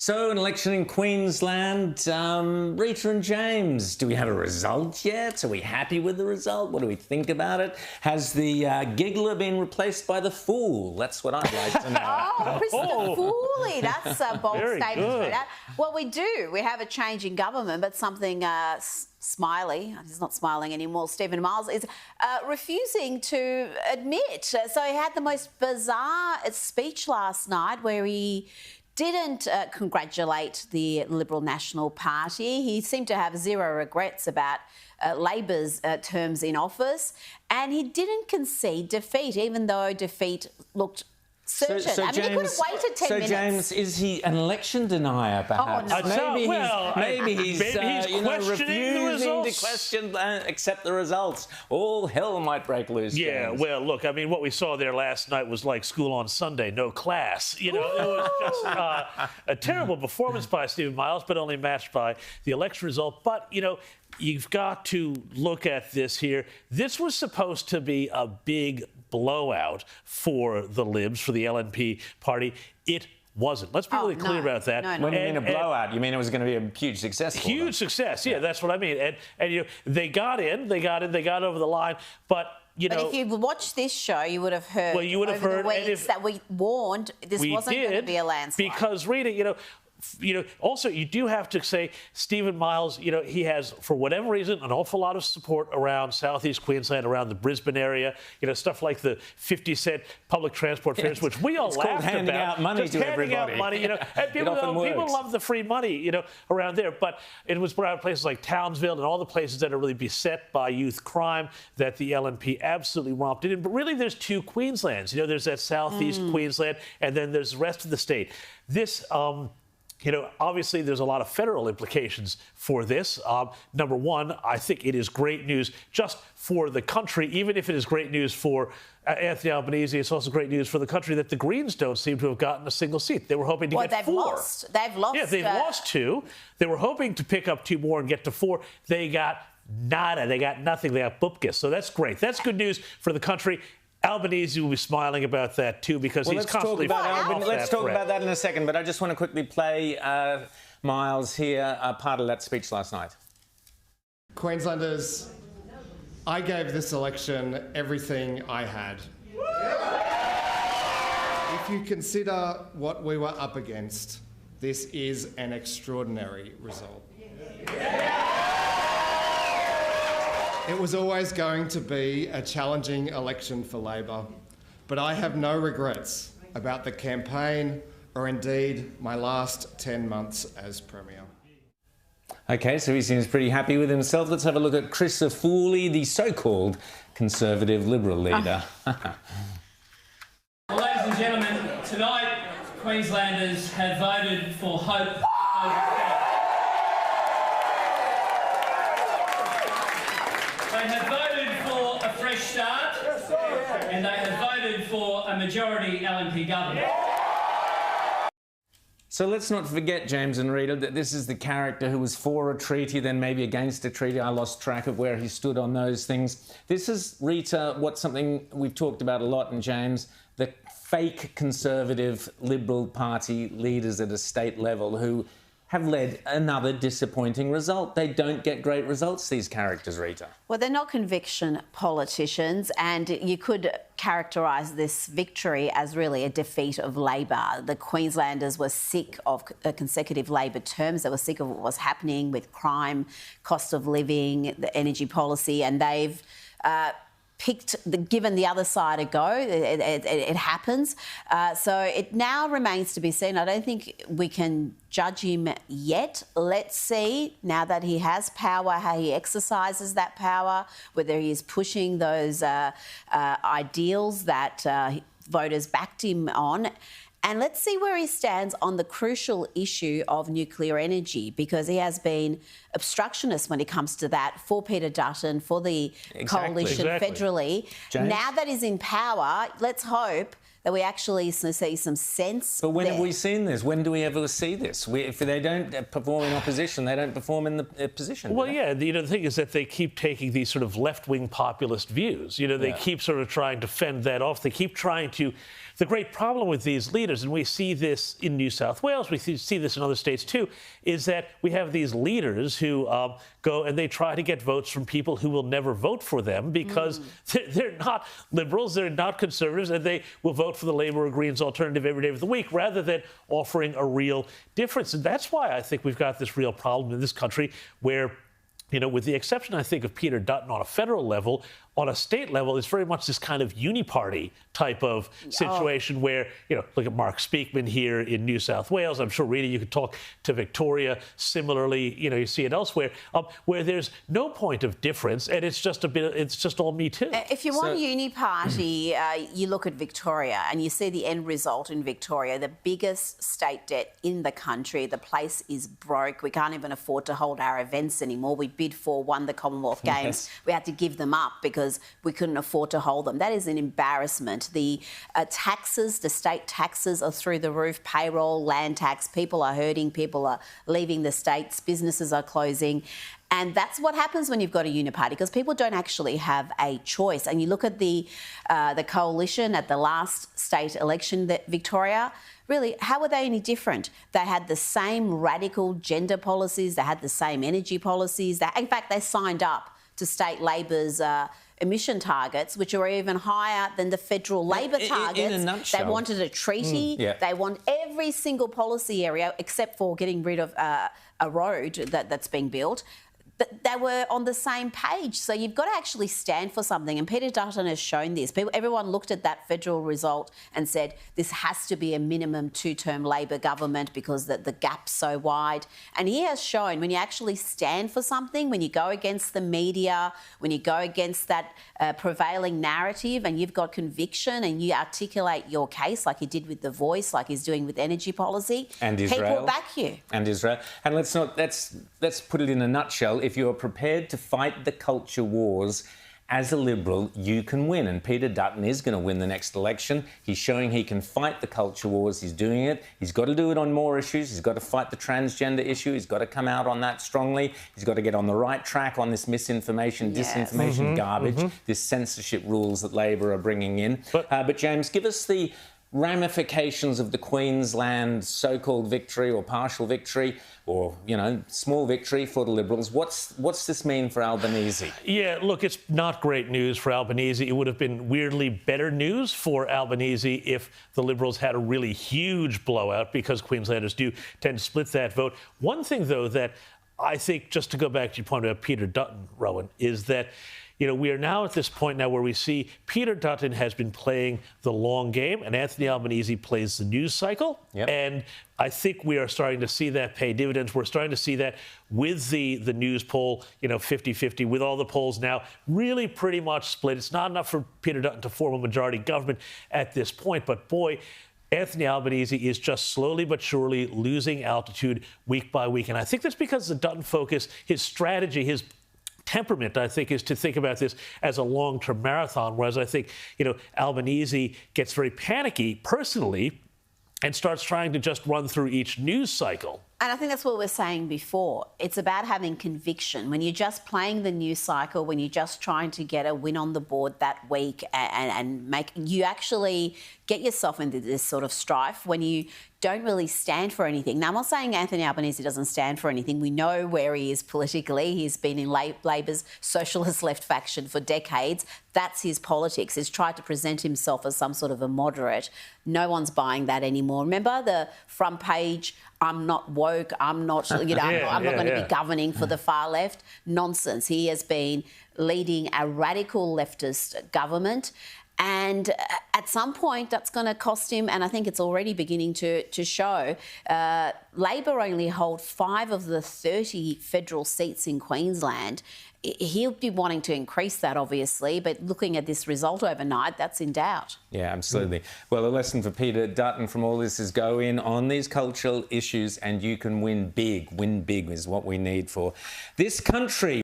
So, an election in Queensland. Rita and James, do we have a result yet? Are we happy with the result? What do we think about it? Has the giggler been replaced by the fool? That's what I'd like to know. Christopher Fooly, that's a bold Very statement. good. Well, we do. We have a change in government, but something smiley, he's not smiling anymore, Stephen Miles, is refusing to admit. So he had the most bizarre speech last night where he didn't congratulate the Liberal National Party. He seemed to have zero regrets about Labor's terms in office, and he didn't concede defeat, even though defeat looked certain. So I mean, he could have waited 10 minutes. So, James, is he an election denier, perhaps? Oh, no. Maybe he's refusing to question, accept the results. All hell might break loose. Yeah, James. well, look, I mean, what we saw there last night was like school on Sunday, no class. You know, it was just a terrible performance by Stephen Miles, but only matched by the election result. But, you know, you've got to look at this here. This was supposed to be a big blowout for the Libs, for the LNP party. It wasn't. Let's be really clear about that. When you mean a blowout, you mean it was going to be a huge success for them? Huge success, yeah, that's what I mean. And you know, they got over the line, but you know, if you watched this show, you would have heard. Well, you would have heard the weeks that we warned this wasn't going to be a landslide. Because Rita, you know, also you do have to say Stephen Miles, you know, he has, for whatever reason, an awful lot of support around southeast Queensland, around the Brisbane area, you know, stuff like the 50-cent public transport fares, which we all laughed about. Handing out money just to handing everybody. out money, you know, and people love the free money, you know, around there. But it was around places like Townsville and all the places that are really beset by youth crime that the LNP absolutely romped in. But really, there's two Queenslands. You know, there's that southeast Queensland, and then there's the rest of the state. This, you know, obviously there's a lot of federal implications for this. Number one, I think it is great news just for the country, even if it is great news for Anthony Albanese. It's also great news for the country that the Greens don't seem to have gotten a single seat. They were hoping to get 4. They've lost. Yeah, they've lost 2. They were hoping to pick up 2 more and get to 4. They got nada. They got nothing. They got bupkis. So that's great. That's good news for the country. Albanese will be smiling about that too, because he's constantly let's talk about that in a second, but I just want to quickly play Miles here, part of that speech last night. Queenslanders, I gave this election everything I had. If you consider what we were up against, this is an extraordinary result. It was always going to be a challenging election for Labor, but I have no regrets about the campaign or indeed my last 10 months as Premier. OK, so he seems pretty happy with himself. Let's have a look at Christopher Fooly, the so-called Conservative Liberal leader. Well, ladies and gentlemen, tonight Queenslanders have voted for hope over fear. They have voted for a fresh start, and they have voted for a majority LNP government. So let's not forget, James and Rita, that this is the character who was for a treaty, then maybe against a treaty. I lost track of where he stood on those things. This is, Rita, something we've talked about a lot, and James, the fake Conservative Liberal Party leaders at a state level who have led another disappointing result. They don't get great results, these characters, Rita. Well, they're not conviction politicians, and you could characterise this victory as really a defeat of Labor. The Queenslanders were sick of consecutive Labor terms. They were sick of what was happening with crime, cost of living, the energy policy, and they've given the other side a go. It happens. So it now remains to be seen. I don't think we can judge him yet. Let's see, now that he has power, how he exercises that power, whether he is pushing those ideals that voters backed him on. And let's see where he stands on the crucial issue of nuclear energy, because he has been obstructionist when it comes to that for Peter Dutton, for the coalition federally. James? Now that he's in power, let's hope that we actually see some sense. But when have we seen this? When do we ever see this? If they don't perform in opposition, they don't perform in the position. Well, yeah, you know, the thing is that they keep taking these sort of left-wing populist views. You know, they keep sort of trying to fend that off. They keep trying to the great problem with these leaders, and we see this in New South Wales, we see this in other states too, is that we have these leaders who go and they try to get votes from people who will never vote for them because they're not Liberals, they're not Conservatives, and they will vote for the Labor or Greens alternative every day of the week rather than offering a real difference. And that's why I think we've got this real problem in this country where, you know, with the exception, I think, of Peter Dutton on a federal level, on a state level, it's very much this kind of uni-party type of situation where, you know, look at Mark Speakman here in New South Wales. I'm sure, Rita, you could talk to Victoria. Similarly, you know, you see it elsewhere, where there's no point of difference, and it's just it's just all Me Too. If you want uni-party, you look at Victoria and you see the end result in Victoria, the biggest state debt in the country. The place is broke. We can't even afford to hold our events anymore. We bid for, won the Commonwealth Games. Yes. We had to give them up because we couldn't afford to hold them. That is an embarrassment. The taxes, the state taxes are through the roof, payroll, land tax. People are hurting, people are leaving the states, businesses are closing. And that's what happens when you've got a uni-party, because people don't actually have a choice. And you look at the coalition at the last state election, that Victoria, really, how were they any different? They had the same radical gender policies, they had the same energy policies. In fact, they signed up to state Labor's emission targets, which are even higher than the federal Labor targets. In a nutshell. They wanted a treaty. They want every single policy area, except for getting rid of a road that's being built. But they were on the same page. So you've got to actually stand for something. And Peter Dutton has shown this. Everyone looked at that federal result and said, this has to be a minimum two-term Labor government because the gap's so wide. And he has shown when you actually stand for something, when you go against the media, when you go against that prevailing narrative and you've got conviction and you articulate your case like he did with The Voice, like he's doing with energy policy, and Israel, people back you. And Israel. And let's put it in a nutshell. If you're prepared to fight the culture wars as a Liberal, you can win. And Peter Dutton is going to win the next election. He's showing he can fight the culture wars. He's doing it. He's got to do it on more issues. He's got to fight the transgender issue. He's got to come out on that strongly. He's got to get on the right track on this misinformation, disinformation garbage, this censorship rules that Labor are bringing in. But James, give us the ramifications of the Queensland so-called victory or partial victory or, you know, small victory for the Liberals. What's this mean for Albanese? Yeah, look, it's not great news for Albanese. It would have been weirdly better news for Albanese if the Liberals had a really huge blowout, because Queenslanders do tend to split that vote. One thing, though, that I think, just to go back to your point about Peter Dutton, Rowan, is that, you know, we are now at this point now where we see Peter Dutton has been playing the long game and Anthony Albanese plays the news cycle. And I think we are starting to see that pay dividends. We're starting to see that with the news poll, you know, 50-50, with all the polls now really pretty much split. It's not enough for Peter Dutton to form a majority government at this point. But boy, Anthony Albanese is just slowly but surely losing altitude week by week. And I think that's because the Dutton focus, his strategy, his temperament, I think, is to think about this as a long-term marathon, whereas I think, you know, Albanese gets very panicky personally and starts trying to just run through each news cycle. And I think that's what we were saying before. It's about having conviction. When you're just playing the news cycle, when you're just trying to get a win on the board that week and make you actually get yourself into this sort of strife when you don't really stand for anything. Now, I'm not saying Anthony Albanese doesn't stand for anything. We know where he is politically. He's been in Labor's socialist left faction for decades. That's his politics. He's tried to present himself as some sort of a moderate. No one's buying that anymore. Remember the front page, I'm not woke, I'm not, you know, I'm not going to be governing for the far left? Nonsense. He has been leading a radical leftist government. And at some point, that's going to cost him, and I think it's already beginning to show. Labor only hold 5 of the 30 federal seats in Queensland. He'll be wanting to increase that, obviously, but looking at this result overnight, that's in doubt. Yeah, absolutely. Well, the lesson for Peter Dutton from all this is go in on these cultural issues and you can win big. Win big is what we need for this country.